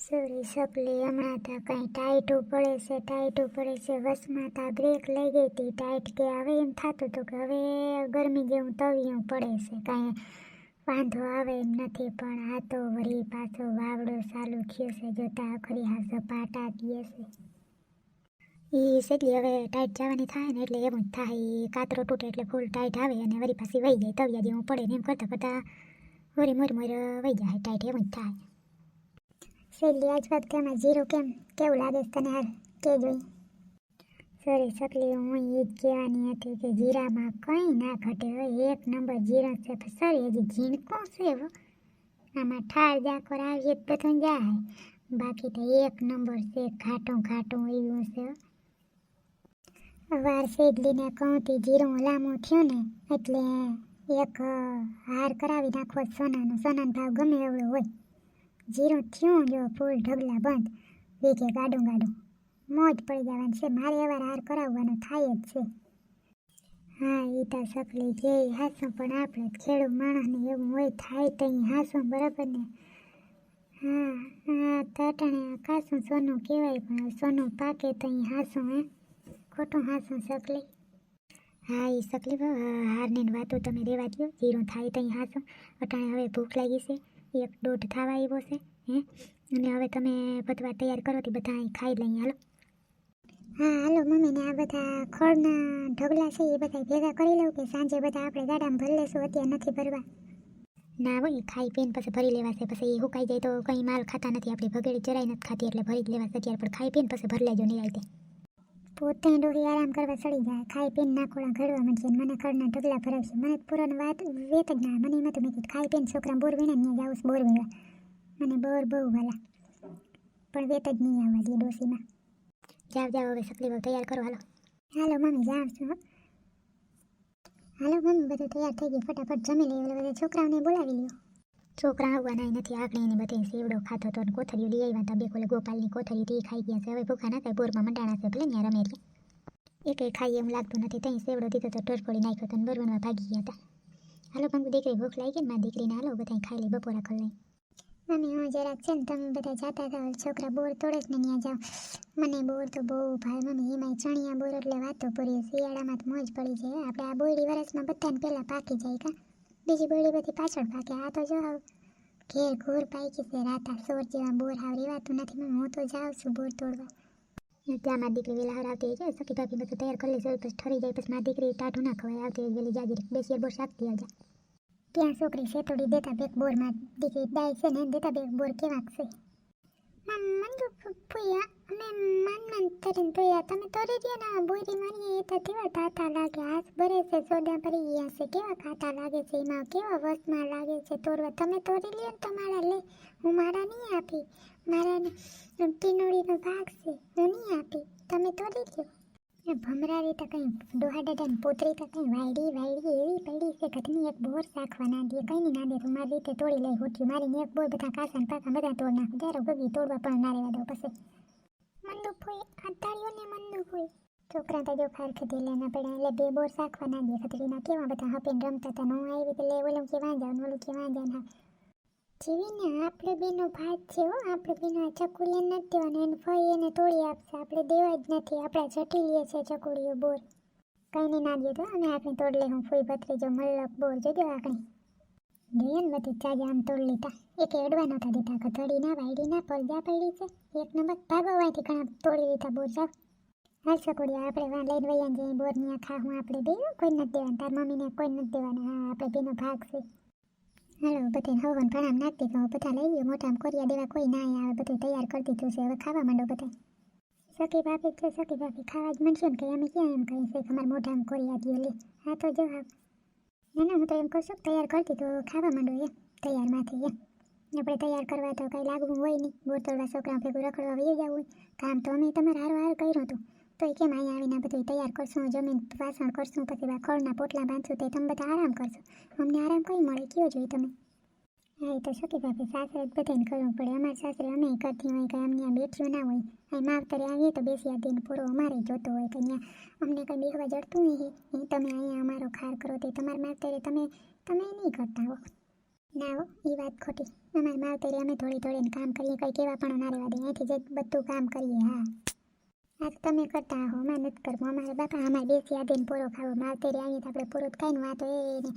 Sorry સકલી, હમણાં તા કંઈ ટાઈટું પડે છે વસમાં તા બ્રેક લઈ ગઈ હતી ટાઈટ, કે હવે એમ થતું હતું કે હવે ગરમી જેવું તવિયું પડે છે, કાંઈ વાંધો આવે એમ નથી. પણ આ તો વળી પાછો વાવડો ચાલુ થયો છે, જોતા આખરી હા ઝપાટા દે છે. એ સગલી હવે ટાઈટ જવાની થાય ને એટલે એવું જ થાય, કાતરો તૂટે એટલે ફૂલ ટાઈટ આવે અને વળી પાછી વહી જાય, તવિયા જેવું પડે ને એમ કરતાં કરતાં વળી મોર વહી જાય ટાઈટ, એવું જ થાય. સહેલી આજ વખતે એમાં જીરું કેવું લાગે છે તને? હાલ કે જોઈ. સોરી સકલી, હું એ જ કહેવાની હતી કે જીરામાં કંઈ ના ઘટે હોય, એક નંબર જીરું છે. સોરી હજી ઝીણકું છે હો, આમાં ઠાર જાકોર આવીએ તો બધું જાય, બાકી તો એક નંબર છે, ઘાટું એવું છે. વાર સેદલીને કહું તી જીરું લાંબુ થયું ને એટલે એક હાર કરાવી નાખવો સોનાનો ભાવ ગમે એવડો હોય. જીરું થયું જો ફૂલ ઢગલા બંધ, વીઘે ગાડું મોજ પડી જવાની છે. મારે એવાર હાર કરાવવાનો થાય જ છે. હા એ તો સકલી જે હાસું, પણ આપણે ખેડૂત માણસને એવું હોય થાય તો હાસું, બરાબર ને? હા તટાણે કાસું સોનું કહેવાય, પણ સોનું પાકે તો હાસું, ખોટું હાસું સકલી. હા એ સકલી હારની વાતો તમે રેવા દો, જીરું થાય તો હાસું. અટાણે હવે ભૂખ લાગી છે, 1-1.5 થવા આવ્યો છે અને હવે તમે પતવા તૈયાર કરો તો બધા ખાઈ લઈએ. હાલો. હા હાલો મમ્મીને આ બધા ખળના ઢગલા છે એ બધા ભેગા કરી લઉં, કે સાંજે બધા આપણે ગાડામાં ભરી લેશું, અત્યારે નથી ભરવા? ના હોય, ખાઈ પીને પછી ભરી લેવાશે, પછી એ સુકાઈ જાય તો કંઈ માલ ખાતા નથી, આપણી ભગેડી જરાય નથી ખાતી, એટલે ભરી જ લેવાશે અત્યારે. પણ ખાઈ પીને પછી ભરી લેજો નિરાંતે. પોતે ડોહી આરામ કરવા ચડી જાય, ખાઈ પીને નાખોડા ઘડવા માંડશે, મને ખડના ઢગલા ભરાવશે. મને પૂરાની વાત વેત જ ના, મને એમાં તો મેં કીધું ખાઈ પીને છોકરા બોર વીણે ત્યાં જાઉં બોર વીણવા, મને બોર બહુ વાલા, પણ વેત જ નહીં આવવા દે ડોસીમાં. જાઓ હવે સકલી બહુ તૈયાર કરો. હાલો મમ્મી જાઉં છું. હાલો મમ્મી, બધું તૈયાર થઈ ગયું, ફટાફટ જમી લઈએ. બધા છોકરાઓને બોલાવી લ્યો. છોકરા આવવાના નથી, આકડીને બધે સેવડો ખાતો તો કોથળીઓ લઈ આવ્યા હતા, બે કોલે ગોપાલની કોથળી તે ખાઈ ગયા છે. હવે ભૂખા ના થાય, બોરમાં મંડાણા છે, ભલે ત્યાં રમે એટલે એ કંઈ ખાઈ એમ લાગતું નથી. ત્યાં સેવડો દીધો તો ટરફોડી નાખ્યો તો બરવનમાં ભાગી ગયા હતા. હાલો કંકુ દીકરી, ભૂખ લાગી ને મારી દીકરીને, હાલો બધા ખાઈ લઈ, બપોરા કરી લઈ. મમ્મી હું જરાક છે ને, તમે બધા જાતા થાવ, છોકરા બોર તોડે જ ને ત્યાં જાઓ. મને બોર તો બહુ ભાઈ મમ્મી, એમાંય ચણિયા બોર એટલે વાતો પૂરી, શિયાળામાં તો મોજ પડી જાય. આપણે આ બોયડી વરસમાં બધાને પહેલાં પાકી જાય કા, બીજી બોયડી બધી પાછળ પાકે. આ તો જો ઘેર ઘોર પાકી છે, રાતા સોર જેવા બોર હાવ રેવાતું નથી મમ્મી. હું તો જાઉં છું બોર તોડવા. ત્યાં મારી દીકરી વેલા હાર આવતી જાય, સખી ભાભી બધું તૈયાર કરી લેશે, પછી ઠરી જાય, પછી મારી દીકરી ટાઢું ના ખવાય, આવતી વેલી જાજી બેસી બોર શાકતી આવજા. ત્યાં છોકરી સેતોડી દેતા બેક બોરમાં, દીકરી દાય છે ને દેતા બેક બોર કેવાક છે. મંદુ ફૂયા અમે મન તરીને તોયા, તમે તોડી દો ને બોરી મારી, એ તો કેવા તાતા લાગે, હાથ ભરે છે, સોડા ભરી ગયા છે, કેવા કાંટા લાગે છે, એમાં કેવા વસમાં લાગે છે તોડવા. તમે તોડી લ્યો ને તમારા લે, હું મારા નહીં આપી, મારા ટીનોડીનો ભાગ છે, હું નહીં આપી, તમે તોડી લ્યો. ભમરારી તો કંઈ ડોહા દાદાની પોતરી તો કંઈ વાયડી એવી પડી છે, ઘટની એક બોર શાખવા ના દે, કંઈ નહીં ના દે, તું મારી રીતે તોડી લઈ હોતી, મારી એક બોર બધા કાસા પાકા બધા તોડ નાખું, જ્યારે ગગી તોડવા પણ ના રહેવા દઉં. પછી મંદુ ફોઈ આટાળીઓ ને મંદુ ફોઈ છોકરા તો જો ખાર ખધી લેના પડ્યા, એટલે બે બોર શાખવા ના દે. ખતરીના કેવા બધા હપીને રમતા હતા, હું આવી એટલે ઓલું કે વાંજાવ ઓલું કે વાંજાવ. હા જીવીને આપણે બેનો ભાત છે હો, આપણે બેનો ચકુલીએ નથી દેવાના, એને ફઈ એને તોડી આપશે, આપણે દેવા જ નથી, આપણા જટીલીએ છે ચકુડીઓ બોર. કંઈ નહીં ના દે તો અમે આપણે તોડ લે. હું ફૂઈ ભત્રીજો મલ્લક બોર જોજો આકણી જોઈએ ને બધી ચાજા આમ તોડ લીધા, એક એડવા નહોતા દીધા, ગધડી ના વાયડી ના પડજા પડી છે, એક નંબર ભાગવાથી ઘણા તોડી લીધા બોર. જાવ હાલ ચકુડિયા, આપણે વાં લઈને વૈયા જઈએ બોર ની ખા, હું આપણે બે કોઈ નથી દેવાના, તાર મમ્મીને કોઈ નથી દેવાના. હા આપણે બેનો ભાગ છે. હાલો બધાને હવન પ્રણામ નાખતી તો બધા લઈ ગયો, મોટામાં કોરિયા દેવા કોઈ ના આવે, બધું તૈયાર કરી દીધું છે, હવે ખાવા માંડો બધા. સખી ભાભી છે, સખી ભાભી ખાવા જ માંડશું ને, કે અમે ક્યાં એમ કહી છે કે અમારા મોઢામાં કોરિયા દો લે. હા તો જો હા ના હું તો એમ કહું છું તૈયાર કરતી તો ખાવા માંડો એમ, તૈયારમાંથી એમ. આપણે તૈયાર કરવા તો કંઈ લાગવું હોય નહીં, બોર તોડવા છોકરા ભેગું રખડવા વહી જવું હોય, કામ તો અમે તમારે હાર કર્યું હતું, તો એ કેમ અહીંયા આવીને બધું તૈયાર કરશું, જમીન વાસણ કરશું, પછી ખળના પોટલા બાંધશું, તો તમે બધા આરામ કરશો, અમને આરામ કઈ મળે કયો જોઈએ તમે? હા એ તો સખી ભાભી સાસરે જ બધાને કરવું પડે, અમારા સાસરે અમે કરતી હોય કે અમને બેઠ્યું ના હોય, અહીં માવતરે આવીએ તો બેસી દિન પૂરો અમારે જોતો હોય કે અહીંયા અમને કંઈ બેસવા જડતું નહીં, તમે અહીંયા અમારો ખાર કરો તે તમારા માવતરે તમે નહીં કરતા હો. ના હો, એ વાત ખોટી. અમારે માવતરે અમે થોડી થોડીને કામ કરીએ, કંઈ કેવા પણ ના રહેવા દે, અહીંથી જ બધું કામ કરીએ. હા, આ તો તમે કરતા હો, અમારે નથી કરવું. અમારે બાપા અમારે બેસી આધીને પૂરો ખાવો. માવતરે આવીએ તો આપણે પૂરો જ ખાઈને વાતો એને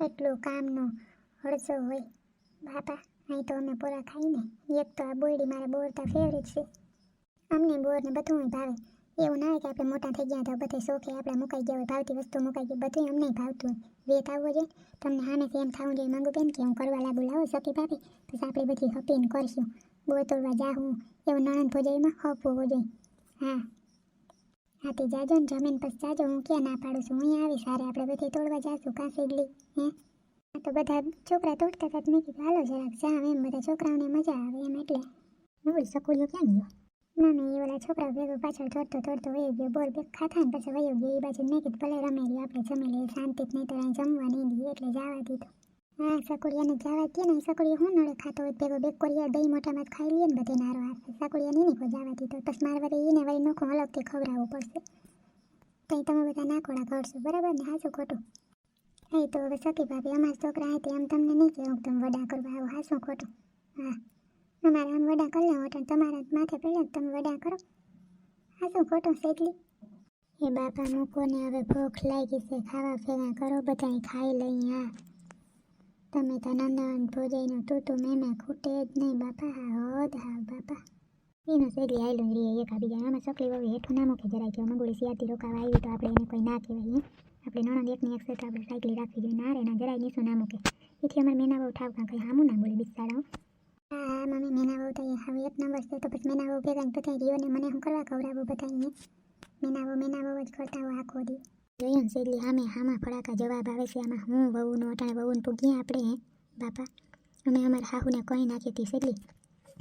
એટલું કામનો હળસો હોય બાપા. અહીં તો અમે પૂરા ખાઈને. એક તો આ બોયડી મારા બોર તો ફેવરેટ છે. અમને બોર ને બધું ભાવે. એવું ના હોય કે આપણે મોટા થઈ ગયા તો બધે શોખે આપણે મુકાઈ ગયા હોય, ભાવતી વસ્તુ મુકાઈ ગઈ, બધું અમને ભાવતું હોય. વેત આવવો જોઈએ તમને, સામેથી એમ થવું જોઈએ માંગુ બેન કે હું કરવા લાગુ, લાવો સખી ભાભી, પછી આપણે બધી હપીને કરશું, બોર તોડવા જાહું, એવું નણંદ ભોજાઈમાં હપ હોવો જોઈએ. હા હા, તે જાજો ને જમીન પછી જાજો, હું ક્યાં ના પાડું છું. હું આવીશ સારે, આપણે બધી તોડવા જાશું. કાં સેડલી હે? આ તો બધા છોકરા તોડતા હતા, મેં કીધું હાલો જરાક જાવ, એમ બધા છોકરાઓને મજા આવે એમ. એટલે નવડી સકુલિયો ક્યાં ગયો? ના એ ઓલા છોકરા ભેગો પાછળ તોડતો વયો ગયો. બોર બે ખાતા ને પછી વયો ગયો એ બાજુ. મેં કીધું ભલે રમેલી, આપણે જમી લઈએ શાંતિ, નહીં તો અહીં જમવા નહીં દઈએ એટલે જવા દીધું. હા, સકુડિયાને જવા દે ને. સકુડિયા હું નડે ખાતો હોય ભેગો બે કોરિયા દહીં મોટામાં જ ખાઈ લઈએ ને બધે નારો હાથે. સકુડિયા નહીં કોઈ જવા દીધો, પછી મારે વળી એને વળી નોખું અલગથી ખવડાવવું પડશે. કંઈ તમે બધા નાકોડા કરશો બરાબર ને? હાચું ખોટું? એ તો હવે સખી ભાભી, અમારા છોકરા હતી એમ તમને નહીં કહેવું તમે વડા કરવા આવો. હાચું ખોટું? હા, અમારે આમ વડા કરી લેવું એટલે તમારા માથે પડે તમે વડા કરો. હાચું ખોટું સેટલી? એ બાપા મૂકો ને, હવે ભૂખ લાગી છે, ખાવા ફેરા કરો, બધાય ખાઈ લઈ. હા, તમે તો નંદન ભોજાઈનું તૂતું મેં ખૂટે જ નહીં બાપા. હા હદ હા બાપા. એનો સેગલી આયલું રીએ એકાબીજા. આમાં સકલી વવે હેઠું ના મૂકે જરાય કે મંગોળી સિયાતી રોકાવા આવી તો આપણે એને કોઈ ના કહેવાય. આપણે નણંદ એકની એક સેટ આપણે સાયકલી રાખવી જોઈએ. ના રે ના, જરાય નીસું ના મૂકે. એથી અમારે મેના બહુ ઠાવકા કંઈ હામું ના બોલે બિચારાઓ. હા મમ્મી, મેના બહુ તો હવે એક નંબર છે, તો પછી મેના બહુ ભેગા બધા રીઓને મને હું કરવા ખવડાવું બધાને? મેના બહુ જ કરતા હોય આખો દી. જોયું ને સેગલી હામે હામા ફડાકા જવાબ આવે છે આમાં. હું વહુનો અટાણે વહુને પૂગીએ આપણે હે બાપા. અમે અમારા હાહુને કહી નાખી હતી સેગલી.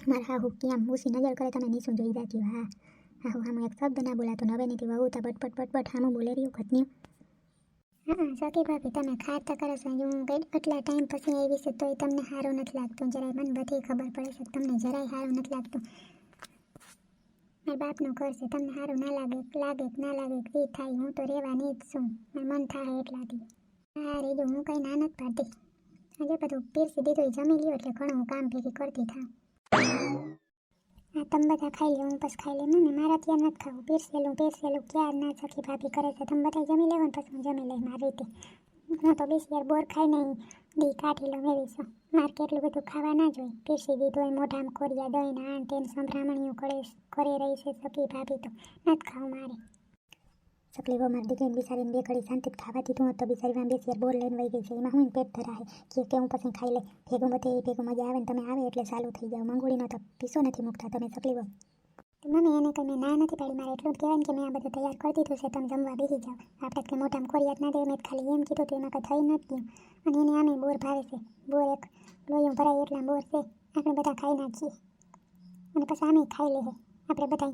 મારા હાહુ કેમ ઊંચી નજર કરે તમે નીચું જોઈ જાતી. હા હાહુ હામું એક શબ્દ ના બોલાતો ને હવે નથી વહુ તો બટપટ હામું બોલે રહ્યું ઘટન્યું. હા સખી ભાભી, તમે ખાતા કરો છો હું એટલા ટાઈમ પછી આવી છે તોય તમને સારું નથી લાગતું જરાય. મને બધી ખબર પડે છે તમને જરાય સારું નથી લાગતું. મારા બાપનું ઘર છે, તમને સારું ના લાગે કે ના લાગે કે થાય, હું તો રહેવાની જ છું. મારું મન થાય એટલાથી. હા રેજો, હું કંઈ ના નથી પાડતી. આજે બધું પીરસી દીધું જમી લ્યો એટલે ઘણું કામ ભેગી કરતી થાવ. હા તમે બધા ખાઈ લો, હું પછી ખાઈ લે. મમ્મી મારા ત્યાં નથી ખાવું. પીરસેલું ક્યાં ના સખી ભાભી કરે છે. તમે બધા જમી લેવો ને પછી હું જમી લઈ મારી રીતે. હું તો 20 યાર બોર ખાઈ નહીં દી કાઢી લઉં એવી છું. મારે કેટલું બધું ખાવા ના જોઈએ. પીરસી દીધું હોય મોઢામાં કોરિયા દહીં ને આન તેન સંભળામણીઓ કરે રહી છે સખી ભાભી, તો નથી ખાવું મારે. સકલી વો મારી દીકરીને બિચારીને બે ઘડી શાંતિ ખાવા દીધું હોત તો બિચારી 20 યાર બોર લઈને વહી ગઈ છે. એમાં હું પેટ ધરાય કે હું પછી ખાઈ લે ભેગું બધે ભેગું મજા આવે ને તમે આવે એટલે ચાલુ થઈ જાવ. મંગોળીનો તો પીસો નથી મૂકતા તમે સકલી વો. મમ્મી એને કંઈ મેં ના નથી પાડી. મારે એટલું જ કહેવાય કે મેં આ બધું તૈયાર કરી દીધું છે, તમે જમવા બેસી જાઓ. આપણે કંઈ મોટામાં કોરિયાત ના દે, મેં ખાલી એમ કીધું તો એમાં કંઈ થઈ નથી ગયું. અને એને આમે બોર ભાવે છે. બોર એક લોહીઓ ભરાય એટલા બોર છે, આપણે બધા ખાઈ નાખીએ અને પછી આમે ખાઈ લે. આપણે બધા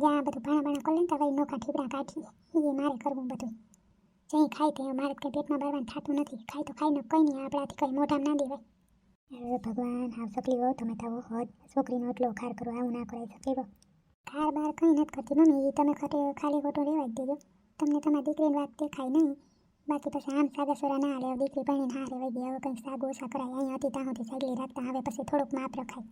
જ્યાં બધું ભાણા કરી લેતા વળી નોખા ઠીપડા કાઢીએ. એ મારે કરવું બધું. જઈ ખાઈ તે મારે કંઈ પેટમાં બળવાનું થતું નથી. ખાઈ તો ખાઈને કંઈ નહીં, આપણાથી કંઈ મોઢામાં ના દેવાય. અરે ભગવાન, હા સકલી હો તમે તો હદ. છોકરીનો એટલો ખાર કરો, આવું ના કરાય સકલી હો. ખાર બાર કંઈ નથી કરતી મમ્મી, એ તમે ખાલી ખોટું રહેવા જ દેજો. તમને તમારી દીકરીની વાત દેખાય નહીં. બાકી પછી આમ સાગા સોરા ના હાલે. દીકરી ભણીને હા રહેવાય દે. હવે કંઈક સાગ ઓછા કરાય. અહીંયા હતી ત્યાં સુધી સાગલી રાખતા, હવે પછી થોડુંક માપ રખાય.